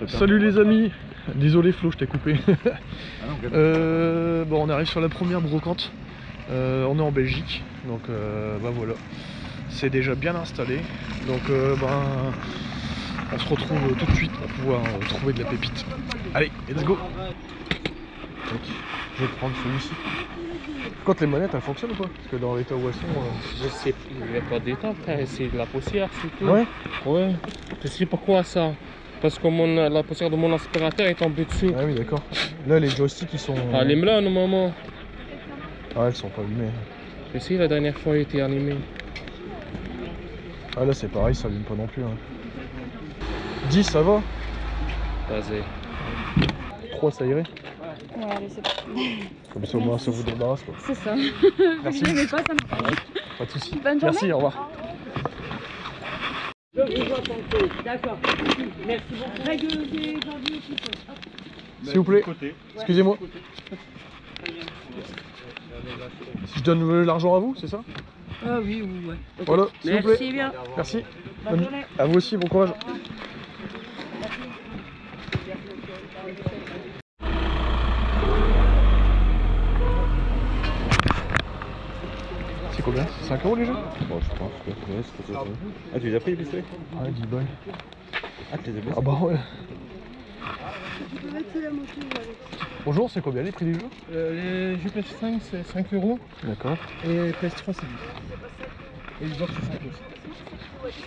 Salut les amis, désolé Flo, je t'ai coupé. Bon, on arrive sur la première brocante. On est en Belgique, donc bah voilà, c'est déjà bien installé. Donc on se retrouve tout de suite pour pouvoir trouver de la pépite. Allez, let's go. Donc, je vais prendre celui-ci. Quand les manettes elles fonctionnent ou pas? Parce que dans l'état où elles sont... Je sais plus, il n'y a pas d'état, c'est de la poussière, c'est tout. Ouais. Ouais. Je sais pourquoi ça. Parce que la poussière de mon aspirateur est tombée dessus. Ah oui, d'accord. Là, les joysticks ils sont... Allume-la, normalement. Ah, elles sont pas allumées. Je sais, la dernière fois, il était allumé. Ah là, c'est pareil, ça allume pas non plus. Hein. 10, ça va? Vas-y. 3, ça irait? Ouais, allez, c'est parti. Comme ça, au moins, ça vous débarrasse quoi. C'est ça. Merci. Je l'aimais pas, ça me paraît. Pas de soucis. Bonne journée. Merci, au revoir. Je vous vois tantôt, d'accord. Merci beaucoup. Règle des janvier aussi. S'il vous plaît, excusez-moi. Si je donne l'argent à vous, c'est ça? Ah oui, ouais. Okay. Voilà, s'il vous plaît. Merci bien. Merci. Bonne journée. À vous aussi, bon courage. C'est combien? 5 € les jeux? Bon, je pense que c'est ça. Ah, tu les as pris les pistolets? Ouais, 10 balles. Ah, tu les as pris? Ah bah ouais. Bonjour, c'est combien les prix du jeu? Les jeux PS5, c'est 5 €. D'accord. Et PS3, c'est 10. Et les autres, c'est 5 aussi.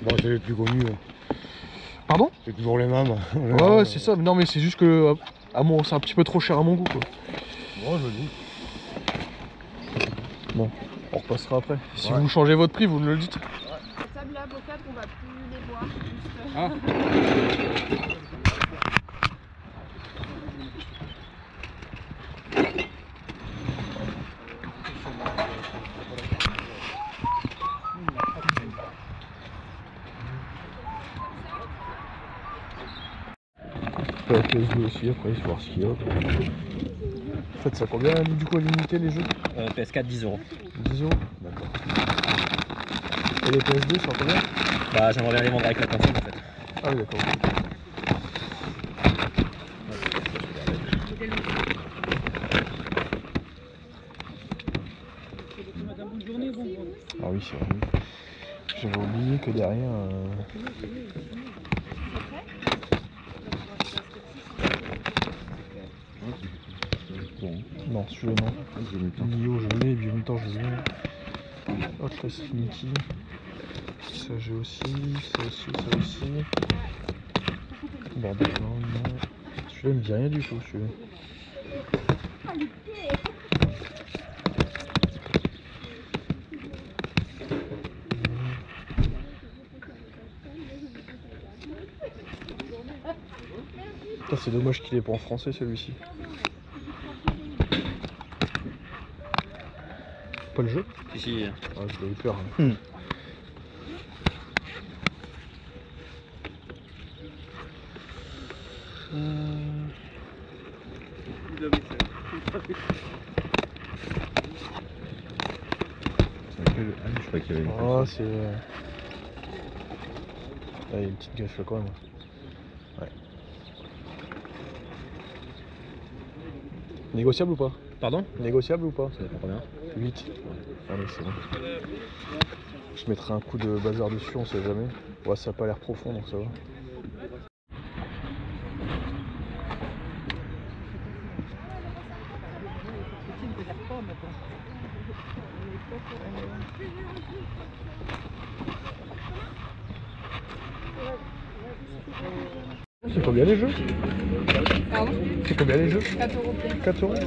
Bon, c'est les plus connus. Pardon? C'est toujours les mêmes. Ouais, c'est ça. Non, mais c'est juste que c'est un petit peu trop cher à mon goût quoi. Bon, je dis. Bon, on repassera après. Si Ouais. vous changez votre prix, vous me le dites. Sable là, avocat, on va plus les voir. Juste... Ah. La PS2 aussi, après, je vais voir ce qu'il y a. En fait, ça combien du coup à l'unité les jeux? PS4 10 €. 10 €. D'accord. Et les PS2, c'est combien? Bah j'aimerais bien les vendre avec la console en fait. Ah oui, d'accord. Ah oui, c'est vrai. J'avais oublié que derrière... Non, celui-là non. Nio je l'ai, Biomutant je l'ai. Outlast Trinity. Ça j'ai aussi, ça aussi, ça aussi. Bordel, non. Celui-là il me dit rien du tout, celui-là. C'est dommage qu'il est pas en français celui-ci. Pas le jeu? Si, si. Ah, je l'ai eu peur. Hein. Je crois qu'il y avait une Ah, c'est... Ah, il y a une petite gaffe là quand même. Ouais. Négociable ou pas? Pardon? Négociable ou pas? Ça dépend combien? 8. Allez, c'est bon. Je mettrai un coup de bazar dessus, on sait jamais. Ouais, ça a pas l'air profond donc ça va. C'est combien les jeux? Pardon? C'est combien les jeux? 4 € pied. 4 €. Ouais.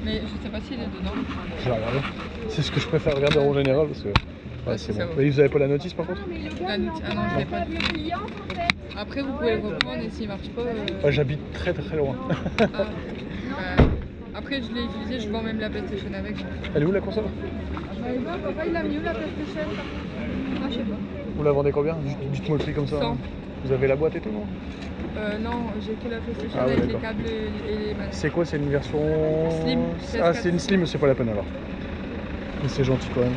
Mais je sais pas s'il est dedans. Je vais regarder. C'est ce que je préfère regarder en général parce que... Ouais, c'est bon. Mais vous avez pas la notice par contre? Ah non, je l'ai pas. Après, vous pouvez le reprendre et s'il marche pas... Ouais, j'habite très très loin. Après, Après, je l'ai utilisé, je vends même la PlayStation avec. Elle est où la console? Papa, il a mieux la PlayStation. Ah, je sais pas. Vous la vendez combien? Dites-moi le prix comme ça. 100. Vous avez la boîte et tout, non? Non, j'ai que la PlayStation Ah ouais, avec les d'accord. câbles et les manettes. C'est quoi? C'est une version Slim. Ah, c'est une slim, c'est pas la peine alors. Mais c'est gentil quand même.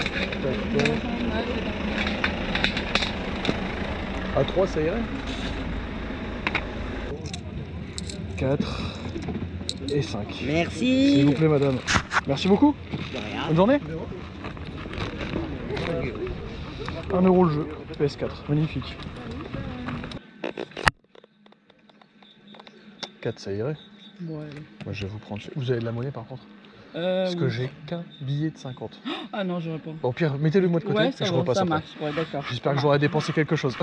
À 3, ça irait? 4 et 5. Merci. S'il vous plaît, madame. Merci beaucoup. Bonne journée. 1 € le jeu, PS4, magnifique. 4, ça irait? Ouais. Moi, je vais vous prendre. Vous avez de la monnaie par contre? Parce que Oui. j'ai qu'un billet de 50. Ah non, j'aurais pas. Bon, au pire, mettez-le moi de côté Ouais, et ça je va, repasse ça après. marche. Ouais, d'accord. J'espère que j'aurai dépensé quelque chose.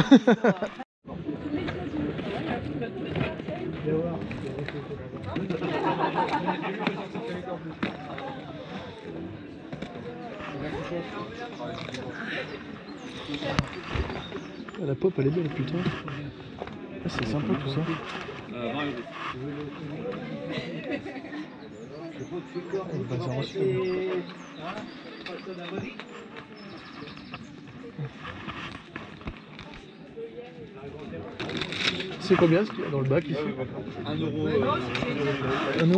La pop elle est belle putain. Ah, c'est sympa tout ça. Le bazar aussi. C'est combien ce qu'il y a dans le bac ici? 1 €. 1 €?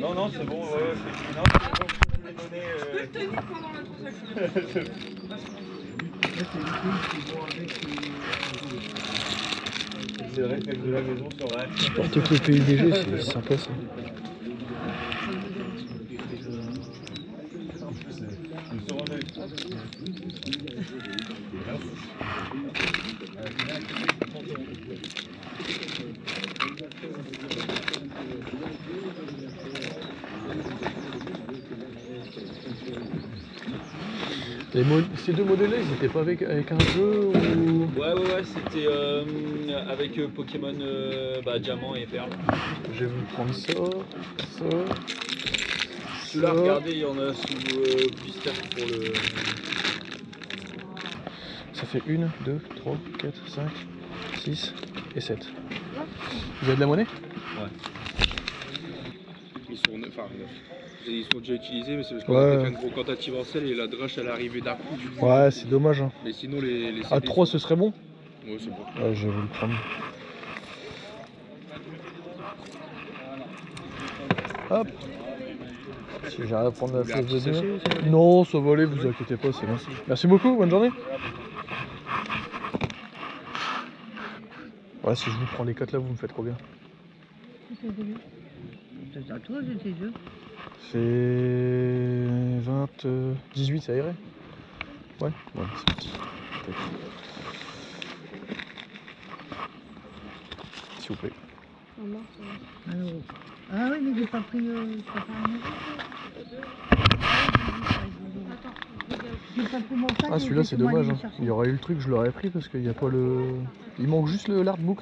Non, non, c'est bon, ouais, c'est non, c'est le réflexe de la maison sur la Porte-clés PUBG, c'est sympa ça. Ces deux modèles-là, ils étaient pas avec un jeu ou... Ouais, c'était avec Pokémon Diamant et Perle. Je vais vous prendre ça, ça. Celui-là, regardez, il y en a sous blister pour le. Ça fait 1, 2, 3, 4, 5, 6 et 7. Vous avez de la monnaie? Ouais. Ils sont déjà utilisés, mais c'est parce qu'on qu'on a a fait fait une brocantative en selle et la drush elle est arrivée d'un coup. Ouais, c'est dommage. Hein. Mais sinon, les À 3, ce serait bon? Ouais, c'est bon. Ouais, je vais vous le prendre. Hop. Si j'arrive à prendre la flèche de deux. Non, ça va aller, vous inquiétez pas, c'est bon. Merci beaucoup, bonne journée. Ouais, si je vous prends les 4 là, vous me faites combien? C'est à toi, j'ai tes jeux. C'est 20, 18, ça irait? Ouais, c'est parti. S'il vous plaît. Ah oui, mais j'ai pas pris. Ah, celui-là c'est dommage. Hein. Il y aurait eu le truc, je l'aurais pris parce qu'il n'y a pas le. Il manque juste l'artbook.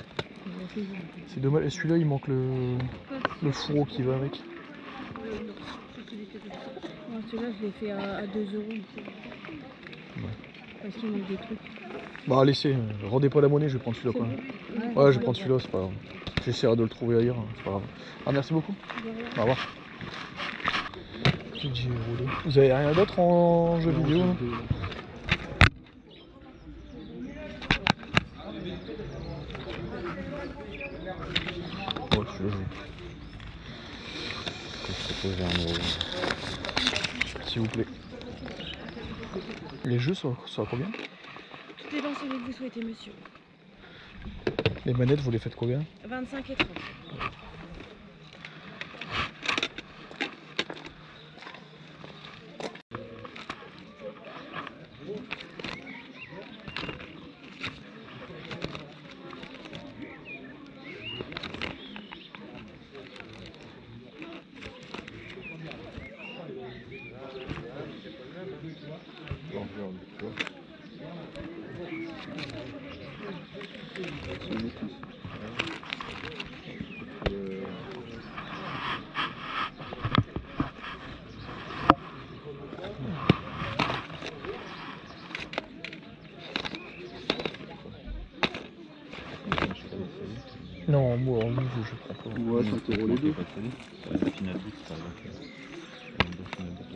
C'est dommage. Et celui-là, il manque le fourreau qui va avec. Celui-là, je l'ai fait à 2 €. Ouais. Parce qu'il manque des trucs. Bah, laissez, rendez pas la monnaie, je vais prendre celui-là quand même. Ouais, je vais prendre celui-là, c'est pas grave. J'essaierai de le trouver ailleurs, c'est pas grave. Ah, merci beaucoup. Au revoir. Vous avez rien d'autre en jeu vidéo là? Oh, celui-là, s'il vous plaît. Les jeux sont à combien? Tout est dans celui que vous souhaitez, monsieur. Les manettes, vous les faites combien? 25 et 30. Non, moi, en rouge, je prends pas. Ouais, 5 € les deux. Pas de folie. Ouais, la finale X, par exemple. Deux finales X.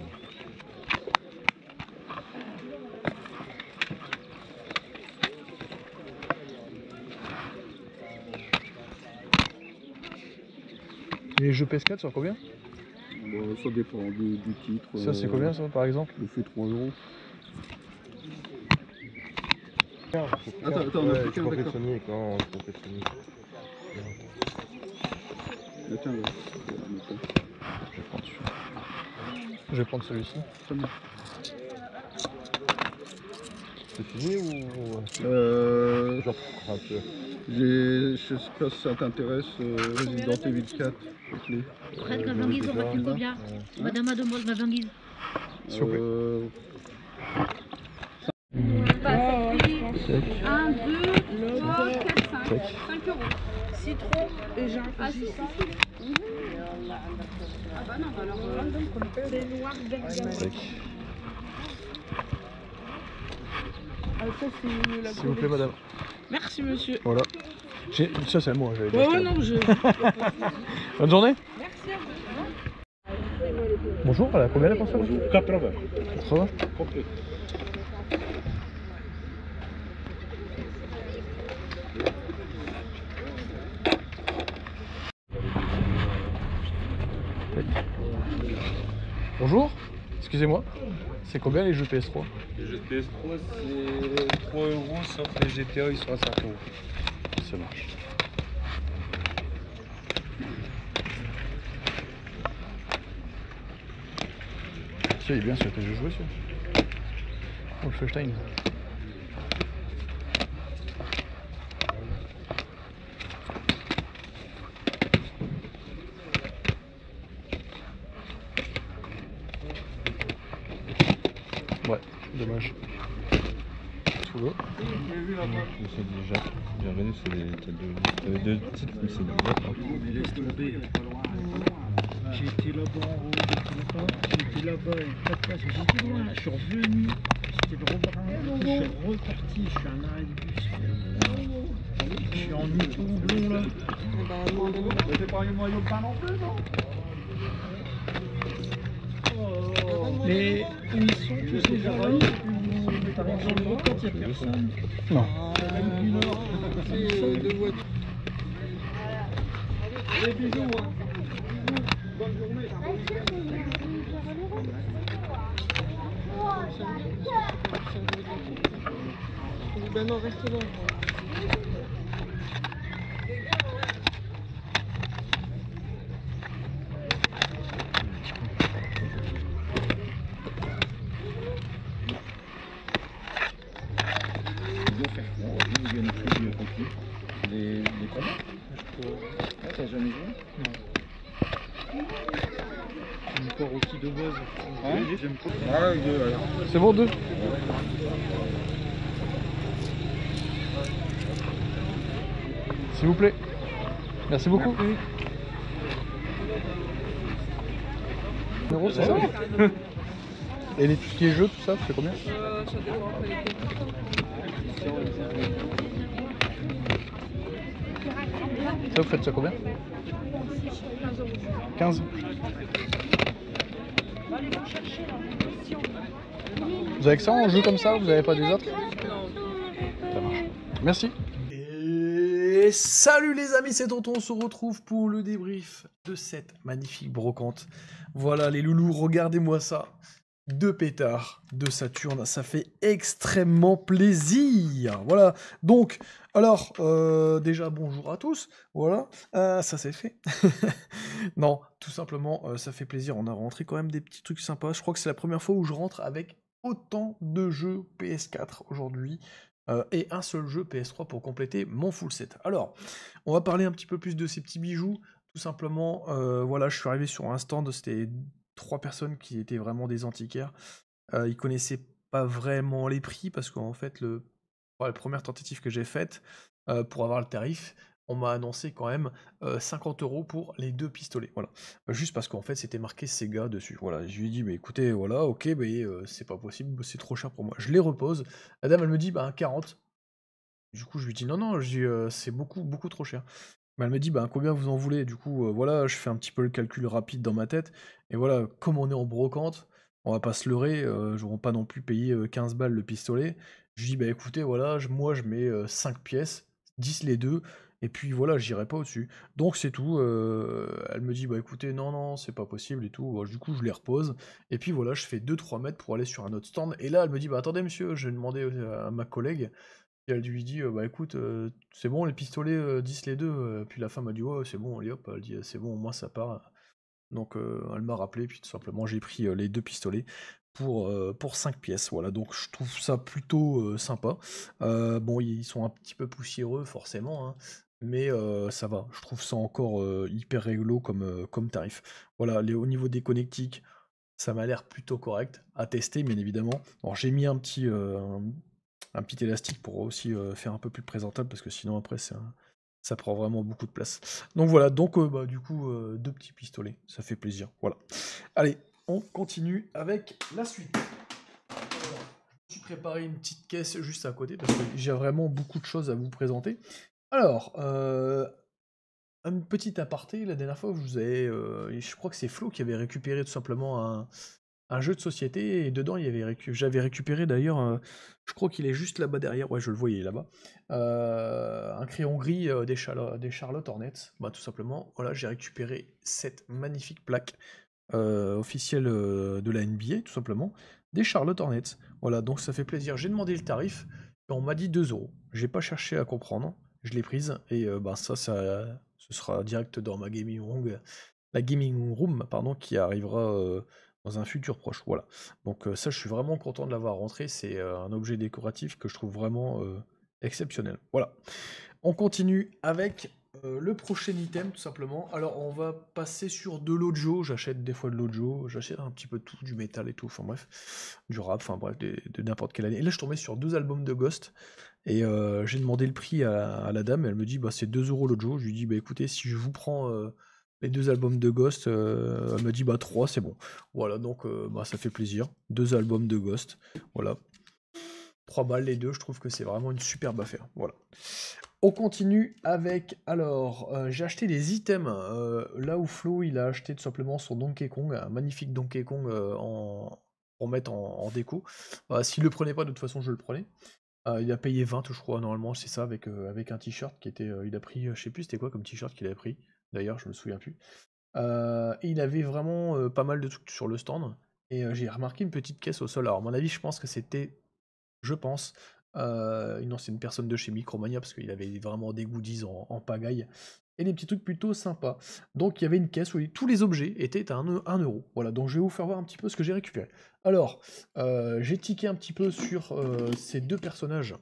Les jeux PS4 sur combien? Bon, ça dépend du titre. Ça, c'est combien, ça, par exemple? Je fais 3 €. Attends, on a Ouais, plus je qu'un, profite d'accord. Sonic, non, je profite Sonic. Tiens, ouais. Je vais prendre celui-là. Je vais prendre celui-ci. Très bien. C'est fini ou. Genre, Un peu. je sais pas si ça t'intéresse, Resident Evil 4, clé. Fred, la banguise, on va plus combien? Madame a demandé ma banguise. S'il vous plaît. Bah, ça fait 1, 2, 3, 4, 5. Tac. 5 euros. Citron et gin. Ah, si, si. Ah bah non, bah alors, C'est noir bergamote. Tac. Ah, ça, c'est la S'il vous plaît, madame. Merci, monsieur. Voilà. Ça, c'est à moi. j'avais Ouais, déjà ouais, acheté. non, je. Bonne journée. Merci à vous. Bonjour, elle a combien la personne? 80. 80. Complet. Bonjour. Excusez-moi. C'est combien les jeux PS3? Les jeux de PS3, c'est 3 €, sauf les GTA, ils sont à 5 €. Ça marche. Ça, il est bien celui que j'ai joué, celui-là. Wolfenstein. Ouais, dommage. Sous l'eau. Je sais déjà. J'ai regardé, t'avais deux titres, mais c'est déjà pas. Mais laisse tomber, j'ai été là-bas en haut, j'ai été là-bas, 4 places, j'étais loin, je suis revenu, c'était le Romarin, je suis reparti, je suis un arrêt de bus. Je suis en mouton blond là. C'est pas un maillot de pain non plus, non? Mais où ils sont tous ces gens-là? T'arrives dans le brocante, il n'y a personne. Non. Même une heure, c'est deux voitures. Allez, bisous, hein. Bonne journée. Ben non, reste là. Les combats? Ah, t'as jamais joué? Non. J'aime pas Rocky de base. Hein? J'aime pas. Ah, deux, alors. C'est bon, 2. S'il vous plaît. Merci beaucoup. Euros, c'est ça? Et tout ce qui est jeu, tout ça, c'est combien? Ça dépend après les cours. Ça, vous faites ça combien? 15. Vous avez que ça en jeu comme ça? Vous n'avez pas des autres? Ça marche. Merci. Et salut les amis, c'est Tonton, on se retrouve pour le débrief de cette magnifique brocante. Voilà les loulous, regardez-moi ça. 2 pétards de Saturne, ça fait extrêmement plaisir. Voilà, donc, alors, déjà bonjour à tous, voilà, ça c'est fait. Non, tout simplement, ça fait plaisir, on a rentré quand même des petits trucs sympas. Je crois que c'est la première fois où je rentre avec autant de jeux PS4 aujourd'hui. Et un seul jeu PS3 pour compléter mon full set. Alors, on va parler un petit peu plus de ces petits bijoux. Tout simplement, voilà, je suis arrivé sur un stand, c'était 3 personnes qui étaient vraiment des antiquaires. Ils connaissaient pas vraiment les prix parce qu'en fait, la première tentative que j'ai faite pour avoir le tarif, on m'a annoncé quand même 50 € pour les 2 pistolets. Voilà. Juste parce qu'en fait, c'était marqué Sega dessus. Voilà. Je lui ai dit, mais écoutez, voilà, ok, mais c'est pas possible, c'est trop cher pour moi. Je les repose. La dame, elle me dit, 40. Du coup, je lui dis, non, non, c'est beaucoup, beaucoup trop cher. Bah, elle me dit: «Ben, combien vous en voulez?» Du coup, voilà, je fais un petit peu le calcul rapide dans ma tête et voilà, comme on est en brocante, on va pas se leurrer, je vont pas non plus payer, 15 balles le pistolet. Je lui dis: «Bah, écoutez, voilà, moi je mets, 5 pièces, 10 les 2 et puis voilà, j'irai pas au-dessus». Donc c'est tout, elle me dit: «Bah, écoutez, non, non, c'est pas possible et tout». Du coup, je les repose et puis voilà, je fais 2-3 mètres pour aller sur un autre stand et là, elle me dit: «Bah, attendez monsieur», j'ai demandé, à ma collègue et elle lui dit: «Bah, écoute, c'est bon les pistolets, 10 les 2 puis la femme a dit: «Ouais, c'est bon», allez hop, elle dit: «C'est bon, au moins ça part». Donc elle m'a rappelé, puis tout simplement j'ai pris, les 2 pistolets pour 5 pièces, voilà, donc je trouve ça plutôt, sympa. Bon, ils sont un petit peu poussiéreux forcément, hein, mais ça va. Je trouve ça encore, hyper réglo comme tarif. Voilà, au niveau des connectiques, ça m'a l'air plutôt correct, à tester bien évidemment. Alors j'ai mis un petit élastique pour aussi, faire un peu plus présentable parce que sinon après ça prend vraiment beaucoup de place. Donc voilà, donc bah, du coup, 2 petits pistolets, ça fait plaisir, voilà. Allez, on continue avec la suite. Voilà, je me suis préparé une petite caisse juste à côté parce que j'ai vraiment beaucoup de choses à vous présenter. Alors, un petit aparté, la dernière fois, je crois que c'est Flo qui avait récupéré tout simplement un jeu de société et dedans j'avais récupéré d'ailleurs, je crois qu'il est juste là-bas derrière, ouais je le voyais là-bas, un crayon gris des Charlotte Hornets, bah tout simplement, voilà j'ai récupéré cette magnifique plaque officielle de la NBA tout simplement, des Charlotte Hornets, voilà donc ça fait plaisir, j'ai demandé le tarif, et on m'a dit 2 €, j'ai pas cherché à comprendre, je l'ai prise et bah ce sera direct dans ma la gaming room pardon qui arrivera dans un futur proche, voilà. Donc ça, je suis vraiment content de l'avoir rentré, c'est un objet décoratif que je trouve vraiment exceptionnel. Voilà. On continue avec le prochain item, tout simplement. Alors, on va passer sur de l'audio. J'achète des fois de l'audio, j'achète un petit peu de tout, du métal et tout, enfin bref, du rap, enfin bref, de n'importe quelle année. Et là, je suis tombé sur 2 albums de Ghost. Et j'ai demandé le prix à la dame, elle me dit bah c'est 2 € l'audio. Je lui dis bah écoutez, si je vous prends les 2 albums de Ghost, elle me dit bah 3 c'est bon. Voilà, donc bah ça fait plaisir. 2 albums de Ghost, voilà. 3 balles les deux, je trouve que c'est vraiment une superbe affaire. Voilà. On continue avec, alors, j'ai acheté des items, là où Flo il a acheté tout simplement son Donkey Kong, un magnifique Donkey Kong pour mettre en déco. S'il le prenait pas, de toute façon je le prenais. Il a payé 20 je crois, normalement c'est ça, avec un t-shirt qui était, il a pris, je sais plus c'était quoi comme t-shirt qu'il avait pris, d'ailleurs je me souviens plus. Et il avait vraiment pas mal de trucs sur le stand, et j'ai remarqué une petite caisse au sol. Alors à mon avis je pense que c'était, je pense, une ancienne personne de chez Micromania, parce qu'il avait vraiment des goodies en pagaille, et des petits trucs plutôt sympas. Donc il y avait une caisse où tous les objets étaient à 1 €. Voilà, donc je vais vous faire voir un petit peu ce que j'ai récupéré. Alors, j'ai tiqué un petit peu sur ces 2 personnages,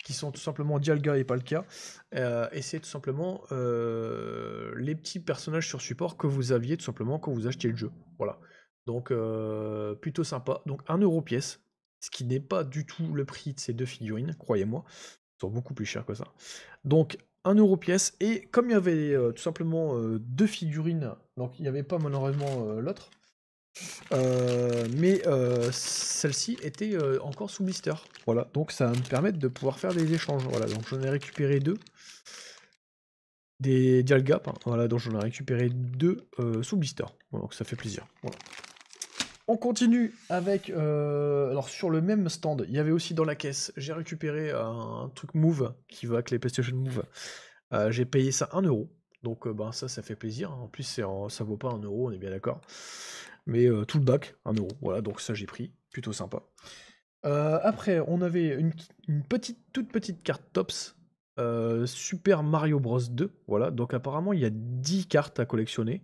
qui sont tout simplement Dialga et Palkia, et c'est tout simplement les petits personnages sur support que vous aviez tout simplement quand vous achetiez le jeu. Voilà. Donc plutôt sympa. Donc 1 € pièce, ce qui n'est pas du tout le prix de ces 2 figurines, croyez-moi. Ils sont beaucoup plus chers que ça. Donc 1 € pièce, et comme il y avait tout simplement 2 figurines, donc il n'y avait pas malheureusement l'autre, mais celle-ci était encore sous blister. Voilà, donc ça va me permettre de pouvoir faire des échanges. Voilà, donc j'en ai récupéré 2. Des Dialga, voilà, donc j'en ai récupéré 2 sous blister. Voilà, donc ça fait plaisir. Voilà. On continue avec, alors sur le même stand, il y avait aussi dans la caisse, j'ai récupéré un truc Move, qui va avec les PlayStation Move. J'ai payé ça 1 €, donc ben, ça fait plaisir. En plus, ça vaut pas 1 €, on est bien d'accord. Mais tout le bac, 1 €, voilà, donc ça j'ai pris, plutôt sympa. Après, on avait une toute petite carte Tops, Super Mario Bros 2, voilà, donc apparemment il y a 10 cartes à collectionner.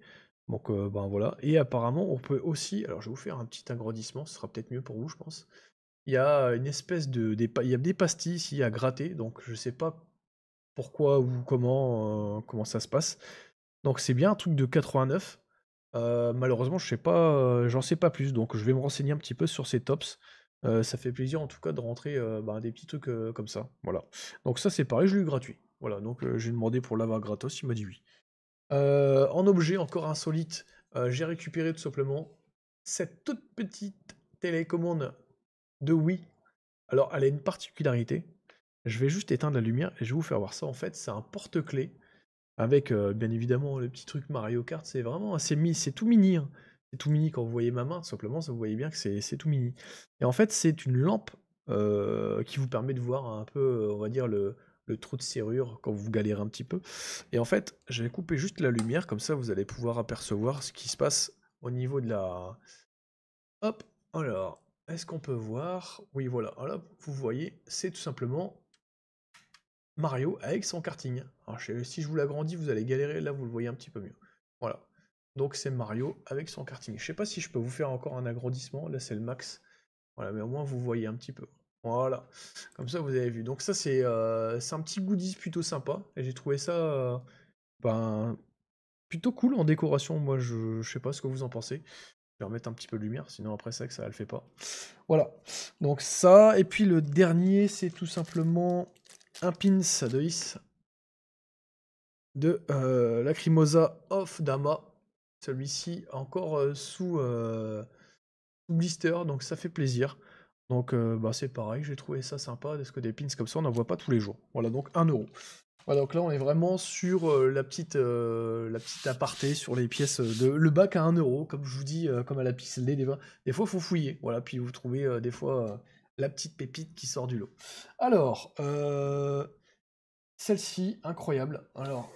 Donc ben voilà, et apparemment on peut aussi, alors je vais vous faire un petit agrandissement, ce sera peut-être mieux pour vous je pense. Il y a une espèce il y a des pastilles ici à gratter, donc je sais pas pourquoi ou comment ça se passe. Donc c'est bien un truc de 89. Malheureusement je sais pas, j'en sais pas plus, donc je vais me renseigner un petit peu sur ces Tops. Ça fait plaisir en tout cas de rentrer des petits trucs comme ça, voilà. Donc ça c'est pareil, je l'ai eu gratuit. Voilà, donc j'ai demandé pour l'avoir gratos, il m'a dit oui. En objet encore insolite, j'ai récupéré tout simplement cette toute petite télécommande de Wii. Alors elle a une particularité, je vais juste éteindre la lumière et je vais vous faire voir ça. En fait c'est un porte-clés avec bien évidemment le petit truc Mario Kart, c'est vraiment c'est tout mini, hein. C'est tout mini quand vous voyez ma main, tout simplement, ça vous voyez bien que c'est tout mini. Et en fait, c'est une lampe qui vous permet de voir un peu, on va dire, le trou de serrure quand vous galérez un petit peu. Et en fait, je vais couper juste la lumière, comme ça vous allez pouvoir apercevoir ce qui se passe au niveau de la... Hop, alors, est-ce qu'on peut voir? Oui, voilà, voilà, vous voyez, c'est tout simplement Mario avec son karting. Alors, si je vous l'agrandis, vous allez galérer, là vous le voyez un petit peu mieux. Voilà, donc c'est Mario avec son karting. Je sais pas si je peux vous faire encore un agrandissement, là c'est le max. Voilà, mais au moins vous voyez un petit peu. Voilà, comme ça vous avez vu. Donc ça c'est un petit goodies plutôt sympa, et j'ai trouvé ça ben, plutôt cool en décoration. Moi je sais pas ce que vous en pensez. Je vais remettre un petit peu de lumière, sinon après ça que ça le fait pas. Voilà, donc ça, et puis le dernier c'est tout simplement un pins de Is de Lacrimosa of Dama. Celui-ci encore sous blister, donc ça fait plaisir. Donc bah, c'est pareil, j'ai trouvé ça sympa, parce que des pins comme ça on n'en voit pas tous les jours. Voilà, donc 1 €. Voilà, donc là on est vraiment sur la petite aparté sur les pièces de le bac à 1 €, comme je vous dis, comme à la pixelée, des fois il faut fouiller, voilà, puis vous trouvez des fois la petite pépite qui sort du lot. Alors, celle-ci, incroyable. Alors,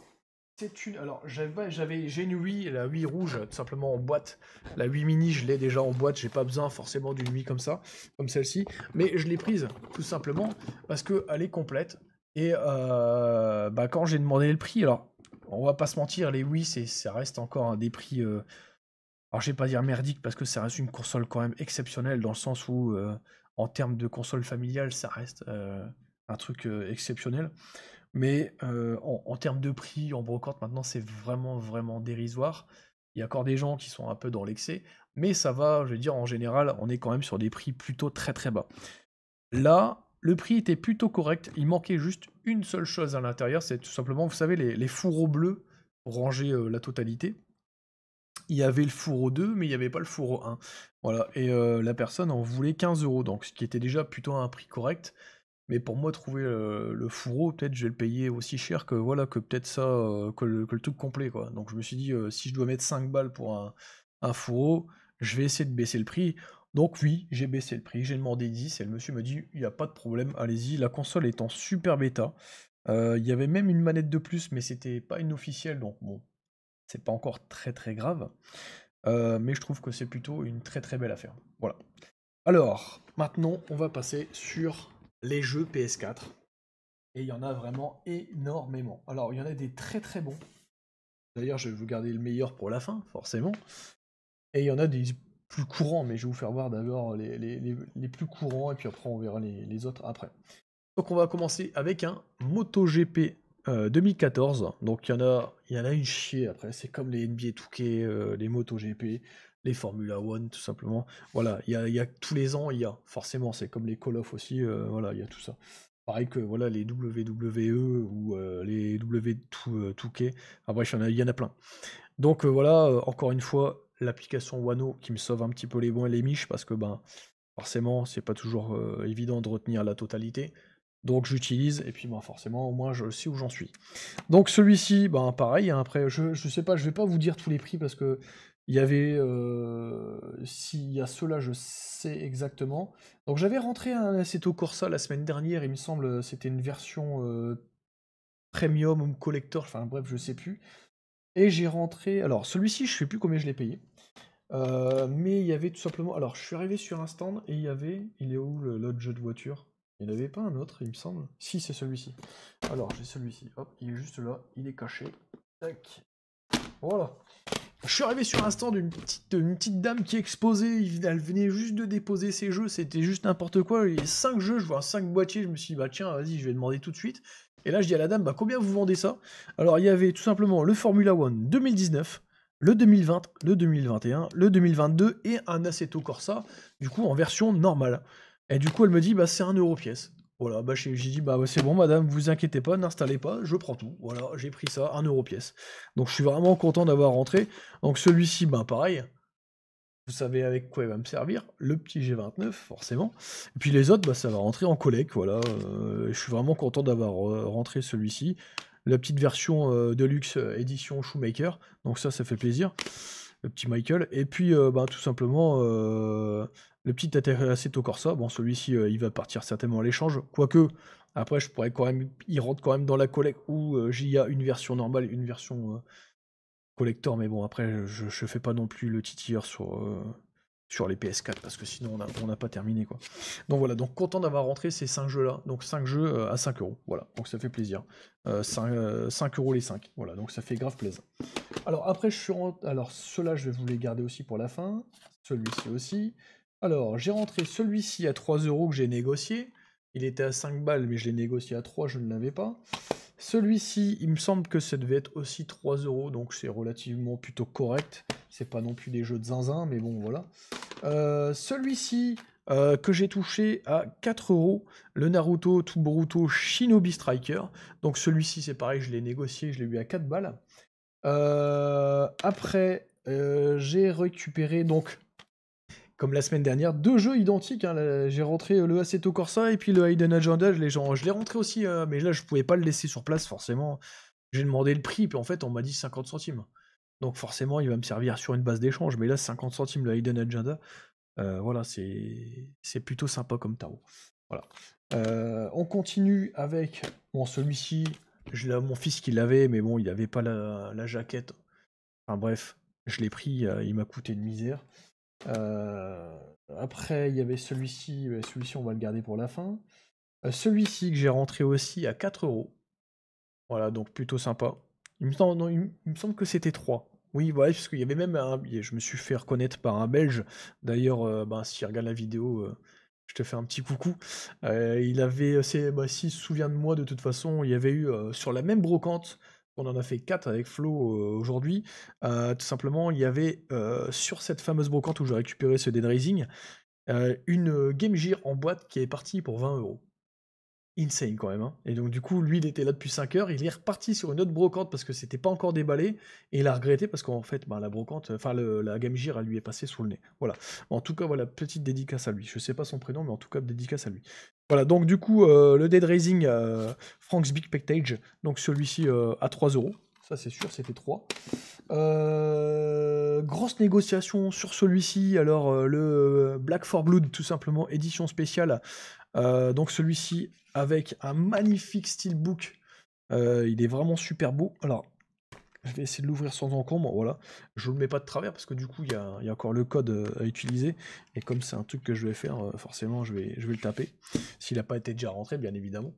alors j'ai une Wii, la Wii rouge, tout simplement en boîte. La Wii mini, je l'ai déjà en boîte, j'ai pas besoin forcément d'une Wii comme ça, comme celle-ci. Mais je l'ai prise, tout simplement, parce qu'elle est complète. Et bah, quand j'ai demandé le prix, alors, on va pas se mentir, les Wii, ça reste encore des prix... alors, je vais pas dire merdique, parce que ça reste une console quand même exceptionnelle, dans le sens où, en termes de console familiale, ça reste un truc exceptionnel. Mais en termes de prix, en brocante, maintenant, c'est vraiment, vraiment dérisoire. Il y a encore des gens qui sont un peu dans l'excès, mais ça va, je veux dire, en général, on est quand même sur des prix plutôt très, très bas. Là, le prix était plutôt correct, il manquait juste une seule chose à l'intérieur, c'est tout simplement, vous savez, les fourreaux bleus pour ranger la totalité. Il y avait le fourreau 2, mais il n'y avait pas le fourreau 1. Voilà, et la personne en voulait 15 €, donc ce qui était déjà plutôt un prix correct. Mais pour moi, trouver le fourreau, peut-être je vais le payer aussi cher que voilà que peut-être ça, que le truc complet, quoi. Donc je me suis dit, si je dois mettre 5 balles pour un fourreau, je vais essayer de baisser le prix. Donc oui, j'ai baissé le prix, j'ai demandé 10, et le monsieur me dit, il n'y a pas de problème, allez-y. La console est en super bêta. Il y avait même une manette de plus, mais c'était pas une officielle, donc bon, c'est pas encore très très grave. Mais je trouve que c'est plutôt une très très belle affaire. Voilà. Alors, maintenant, on va passer sur les jeux PS4. Et il y en a vraiment énormément. Alors, il y en a des très très bons. D'ailleurs, je vais vous garder le meilleur pour la fin, forcément. Et il y en a des plus courants, mais je vais vous faire voir d'abord les plus courants, et puis après, on verra les autres après. Donc, on va commencer avec un MotoGP 2014. Donc, il y en a une chier après. C'est comme les NBA 2K, les MotoGP, les Formula 1, tout simplement. Voilà, il y a tous les ans, il y a forcément, c'est comme les Call of aussi, voilà, il y a tout ça. Pareil que voilà, les WWE ou les W2K, enfin bref, il y en a plein. Donc voilà, encore une fois, l'application Wano qui me sauve un petit peu les bons et les miches, parce que ben, forcément, c'est pas toujours évident de retenir la totalité. Donc j'utilise, et puis ben, forcément, au moins je sais où j'en suis. Donc celui-ci, ben, pareil, hein, après, je sais pas, je vais pas vous dire tous les prix, parce que il y avait, s'il y a ceux-là, je sais exactement. Donc j'avais rentré un Assetto Corsa la semaine dernière, il me semble, c'était une version premium ou collector, enfin bref, je sais plus. Et j'ai rentré, alors celui-ci, je sais plus combien je l'ai payé. Mais il y avait tout simplement, alors je suis arrivé sur un stand, et il y avait, il est où l'autre jeu de voiture? Il n'y en avait pas un autre, il me semble. Si, c'est celui-ci. Alors j'ai celui-ci, hop, il est juste là, il est caché. Tac. Voilà. Je suis arrivé sur un stand d'une petite dame qui exposait, elle venait juste de déposer ses jeux, c'était juste n'importe quoi, il y a 5 jeux, je vois 5 boîtiers, je me suis dit, bah tiens, vas-y, je vais demander tout de suite. Et là, je dis à la dame, bah combien vous vendez ça? Alors, il y avait tout simplement le Formula 1 2019, le 2020, le 2021, le 2022 et un Assetto Corsa, du coup, en version normale. Et du coup, elle me dit, bah c'est 1 € pièce. Voilà, bah j'ai dit, bah c'est bon madame, vous inquiétez pas, n'installez pas, je prends tout. Voilà, j'ai pris ça, 1 € pièce. Donc je suis vraiment content d'avoir rentré. Donc celui-ci, ben pareil, vous savez avec quoi il va me servir, le petit G29, forcément. Et puis les autres, bah ça va rentrer en collecte, voilà. Je suis vraiment content d'avoir rentré celui-ci. la petite version Deluxe édition Shoemaker. Donc ça fait plaisir. Le petit Michael. Et puis tout simplement le petit Assetto Corsa. Bon, celui-ci il va partir certainement à l'échange. Quoique, après je pourrais quand même. Il rentre quand même dans la collecte où il y a une version normale, une version collector. Mais bon, après je fais pas non plus le titilleur sur les PS4 parce que sinon on n'a pas terminé quoi. Donc voilà, donc content d'avoir rentré ces 5 jeux là, donc 5 jeux à 5 €, voilà, donc ça fait plaisir. 5 € les 5, voilà, donc ça fait grave plaisir. Alors après je suis alors ceux-là je vais vous les garder aussi pour la fin, celui-ci aussi. Alors j'ai rentré celui-ci à 3 € que j'ai négocié, il était à 5 balles mais je l'ai négocié à 3, je ne l'avais pas. Celui-ci, il me semble que ça devait être aussi 3 €, donc c'est relativement plutôt correct. C'est pas non plus des jeux de zinzin, mais bon, voilà. Celui-ci, que j'ai touché à 4 €, le Naruto Boruto Shinobi Striker. Donc celui-ci, c'est pareil, je l'ai négocié, je l'ai eu à 4 balles. Après, j'ai récupéré, donc, comme la semaine dernière, 2 jeux identiques. Hein. J'ai rentré le Assetto Corsa et puis le Hidden Agenda. Je l'ai rentré aussi, mais là je pouvais pas le laisser sur place forcément. J'ai demandé le prix, puis en fait on m'a dit 50 centimes. Donc forcément il va me servir sur une base d'échange, mais là 50 centimes le Hidden Agenda. Voilà, c'est plutôt sympa comme tarot. Voilà. On continue avec bon, celui-ci. Mon fils qui l'avait, mais bon il avait pas la jaquette. Enfin bref, je l'ai pris, il m'a coûté une misère. Après il y avait celui-ci on va le garder pour la fin. Celui-ci que j'ai rentré aussi à 4 €. Voilà, donc plutôt sympa. Il me semble que c'était 3. Oui, voilà, parce qu'il y avait même je me suis fait reconnaître par un Belge. D'ailleurs, s'il regarde la vidéo, je te fais un petit coucou. Il avait, s'il se souvient de moi de toute façon, il y avait eu sur la même brocante. On en a fait 4 avec Flo aujourd'hui. Tout simplement, il y avait sur cette fameuse brocante où j'ai récupéré ce Dead Rising, une Game Gear en boîte qui est partie pour 20 €. Insane quand même. Hein. Et donc du coup, lui, il était là depuis 5 heures. Il est reparti sur une autre brocante parce que c'était pas encore déballé. Et il a regretté parce qu'en fait, la brocante, enfin la Game Gear, elle lui est passée sous le nez. Voilà. En tout cas, voilà, petite dédicace à lui. Je sais pas son prénom, mais en tout cas, dédicace à lui. Voilà, donc du coup, le Dead Rising Frank's Big Package, donc celui-ci à 3 €. Ça, c'est sûr, c'était 3. Grosse négociation sur celui-ci. Alors, le Black 4 Blood, tout simplement, édition spéciale. Donc celui-ci avec un magnifique steelbook. Il est vraiment super beau. Alors, je vais essayer de l'ouvrir sans encombre. Voilà. Je ne le mets pas de travers parce que du coup, il y a encore le code à utiliser. Et comme c'est un truc que je vais faire, forcément, je vais le taper. S'il n'a pas été déjà rentré, bien évidemment.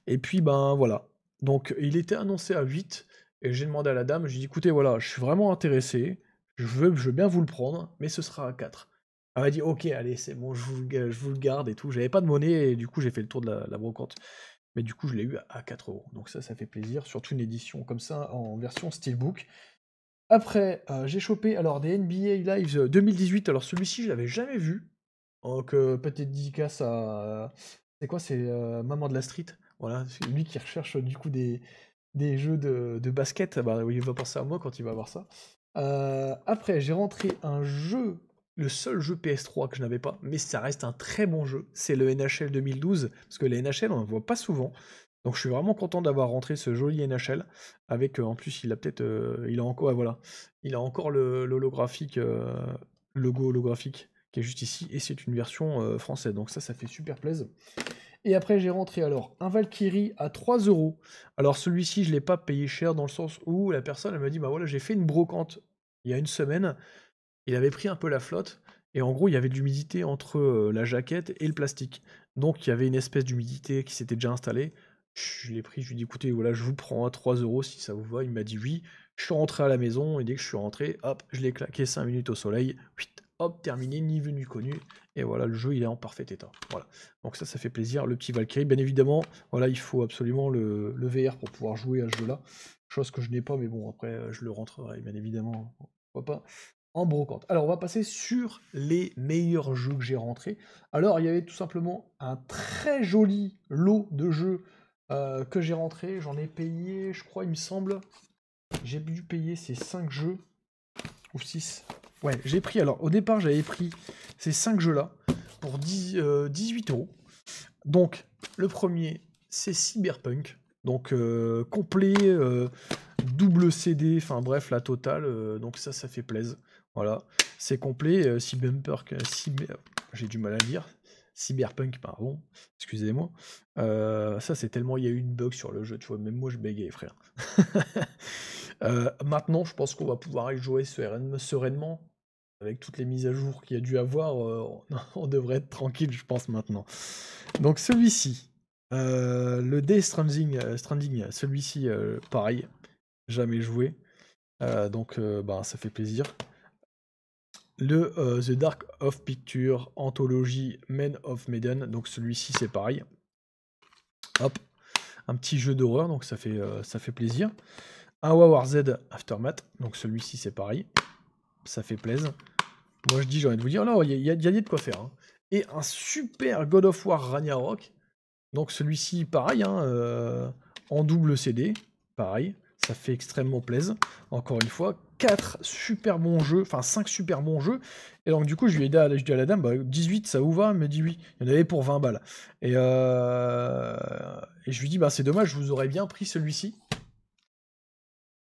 Et puis, voilà. Donc, il était annoncé à 8. Et j'ai demandé à la dame, j'ai dit, écoutez, voilà, je suis vraiment intéressé. Je veux bien vous le prendre, mais ce sera à 4. Elle m'a dit, ok, allez, c'est bon, je vous le garde et tout. J'avais pas de monnaie et du coup, j'ai fait le tour de la brocante. Mais du coup, je l'ai eu à 4 €. Donc ça fait plaisir, surtout une édition comme ça, en version Steelbook. Après, j'ai chopé alors des NBA Live 2018. Alors celui-ci, je l'avais jamais vu. Donc petite dédicace à... C'est quoi? C'est Maman de la Street. Voilà, c'est lui qui recherche du coup des jeux de basket. Bah oui, il va penser à moi quand il va voir ça. Après, j'ai rentré un jeu... Le seul jeu PS3 que je n'avais pas, mais ça reste un très bon jeu, c'est le NHL 2012, parce que les NHL, on n'en voit pas souvent. Donc je suis vraiment content d'avoir rentré ce joli NHL, avec en plus, il a peut-être... il a encore, voilà, il a encore le holographique, logo holographique, qui est juste ici, et c'est une version française, donc ça fait super plaisir. Et après, j'ai rentré alors un Valkyrie à 3 €. Alors celui-ci, je ne l'ai pas payé cher, dans le sens où la personne, elle m'a dit, bah voilà, j'ai fait une brocante il y a une semaine. Il avait pris un peu la flotte, et en gros, il y avait de l'humidité entre la jaquette et le plastique. Donc, il y avait une espèce d'humidité qui s'était déjà installée. Je l'ai pris, je lui ai dit, écoutez, voilà, je vous le prends à 3 € si ça vous va. Il m'a dit oui. Je suis rentré à la maison, et dès que je suis rentré, hop, je l'ai claqué 5 minutes au soleil. Hop, terminé, ni vu ni connu. Et voilà, le jeu, il est en parfait état. Voilà. Donc ça fait plaisir. Le petit Valkyrie, bien évidemment, voilà, il faut absolument le VR pour pouvoir jouer à ce jeu-là. Chose que je n'ai pas, mais bon, après, je le rentrerai, bien évidemment. Pourquoi pas en brocante. Alors, on va passer sur les meilleurs jeux que j'ai rentrés. Alors, il y avait tout simplement un très joli lot de jeux que j'ai rentrés. J'en ai payé, je crois, il me semble. J'ai dû payer ces 5 jeux. Ou 6. Ouais, j'ai pris... Alors, au départ, j'avais pris ces 5 jeux-là pour 18 €. Donc, le premier, c'est Cyberpunk. Donc complet, double CD, enfin bref, la totale. Donc ça fait plaisir. Voilà, c'est complet. J'ai du mal à le dire. Cyberpunk, pardon, excusez-moi. Ça, c'est tellement il y a eu une bug sur le jeu, tu vois, même moi je bégayais, frère. Maintenant, je pense qu'on va pouvoir y jouer sereinement. Avec toutes les mises à jour qu'il y a dû avoir, on devrait être tranquille, je pense, maintenant. Donc celui-ci, le Death Stranding, celui-ci, pareil, jamais joué. Donc ça fait plaisir. Le The Dark of Picture, Anthologie Men of Medan, donc celui-ci c'est pareil. Hop, un petit jeu d'horreur, donc ça fait plaisir. Un War Z Aftermath, donc celui-ci c'est pareil. Ça fait plaisir. Moi je dis, j'ai envie de vous dire, non, il y a de quoi faire. Hein. Et un super God of War Ragnarok, donc celui-ci pareil, hein, en double CD, pareil. Ça fait extrêmement plaisir. Encore une fois, 4 super bons jeux, enfin 5 super bons jeux. Et donc du coup, je lui ai dit à la dame, 18, ça vous va? Elle me dit oui. Il y en avait pour 20 balles. Et je lui dis, c'est dommage, je vous aurais bien pris celui-ci.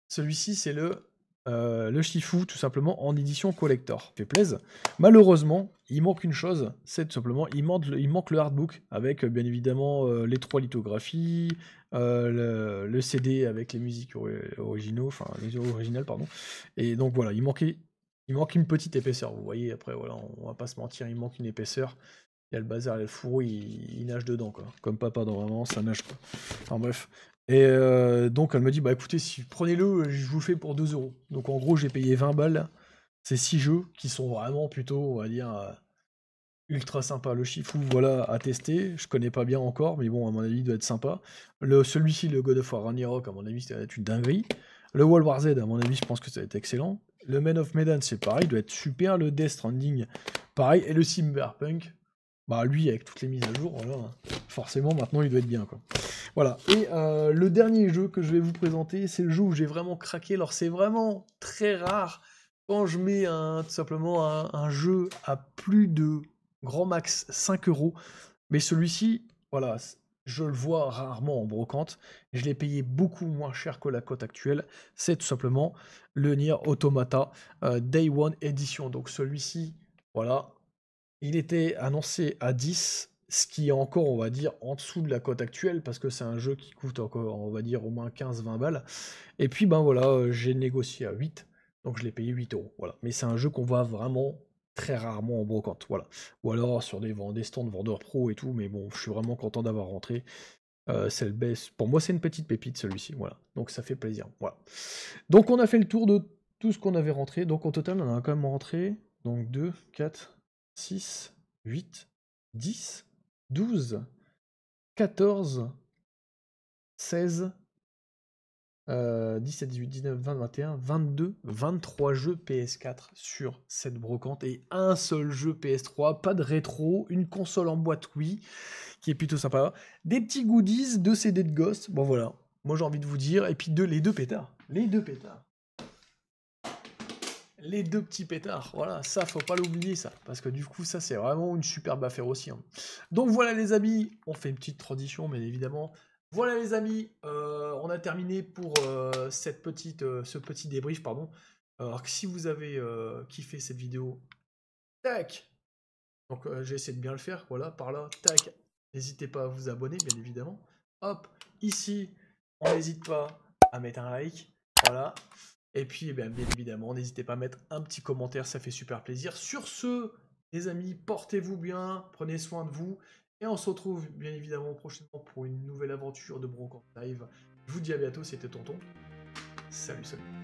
Celui-ci, c'est le Shifu, tout simplement, en édition collector. Ça fait plaisir. Malheureusement, il manque une chose, c'est tout simplement, il manque le hardbook, avec bien évidemment les 3 lithographies, le CD avec les musiques originales, pardon. Et donc voilà, il manque une petite épaisseur, vous voyez, après voilà, on va pas se mentir, il manque une épaisseur. Il y a le bazar, il y a le fourreau, il nage dedans, quoi. Comme papa dans Vraiment, ça nage, quoi. Enfin bref. Et donc elle me dit, écoutez, si prenez-le, je vous le fais pour 2 €. Donc en gros, j'ai payé 20 balles. C'est 6 jeux qui sont vraiment plutôt, on va dire, ultra sympa. Le Shifu, voilà, à tester. Je connais pas bien encore, mais bon, à mon avis, il doit être sympa. Celui-ci, le God of War Ragnarok, à mon avis, ça va être une dinguerie. Le World War Z, à mon avis, je pense que ça va être excellent. Le Men of Medan, c'est pareil, il doit être super. Le Death Stranding, pareil. Et le Cyberpunk, lui, avec toutes les mises à jour, voilà, forcément, maintenant, il doit être bien, quoi. Voilà. Et le dernier jeu que je vais vous présenter, c'est le jeu où j'ai vraiment craqué. Alors, c'est vraiment très rare quand je mets tout simplement un jeu à plus de grand max 5 €. Mais celui-ci, voilà, je le vois rarement en brocante. Je l'ai payé beaucoup moins cher que la cote actuelle. C'est tout simplement le Nier Automata Day One Edition. Donc celui-ci, voilà, il était annoncé à 10, ce qui est encore, on va dire, en dessous de la cote actuelle, parce que c'est un jeu qui coûte encore, on va dire, au moins 15-20 balles. Et puis, voilà, j'ai négocié à 8, donc je l'ai payé 8 €. Voilà. Mais c'est un jeu qu'on voit vraiment très rarement en brocante, voilà. Ou alors sur des stands vendeurs pro et tout, mais bon, je suis vraiment content d'avoir rentré. C'est le best. Pour moi, c'est une petite pépite, celui-ci, voilà. Donc ça fait plaisir, voilà. Donc on a fait le tour de tout ce qu'on avait rentré. Donc au total, on a quand même rentré, donc 2, 4... 6, 8, 10, 12, 14, 16, 17, 18, 19, 20, 21, 22, 23 jeux PS4 sur cette brocante et un seul jeu PS3, pas de rétro, une console en boîte Wii qui est plutôt sympa, des petits goodies, 2 CD de Ghost, bon voilà, moi j'ai envie de vous dire, et puis les deux pétards. Les 2 petits pétards, voilà, ça faut pas l'oublier ça, parce que du coup ça c'est vraiment une superbe affaire aussi. Hein. Donc voilà les amis, on fait une petite tradition bien évidemment. Voilà les amis, on a terminé pour ce petit débrief, pardon. Alors que si vous avez kiffé cette vidéo, tac, donc j'ai essayé de bien le faire, voilà, par là, tac, n'hésitez pas à vous abonner bien évidemment. Hop, ici, on n'hésite pas à mettre un like, voilà. Et puis, bien évidemment, n'hésitez pas à mettre un petit commentaire, ça fait super plaisir. Sur ce, les amis, portez-vous bien, prenez soin de vous, et on se retrouve bien évidemment prochainement pour une nouvelle aventure de Brocante Live. Je vous dis à bientôt, c'était Tonton. Salut, salut.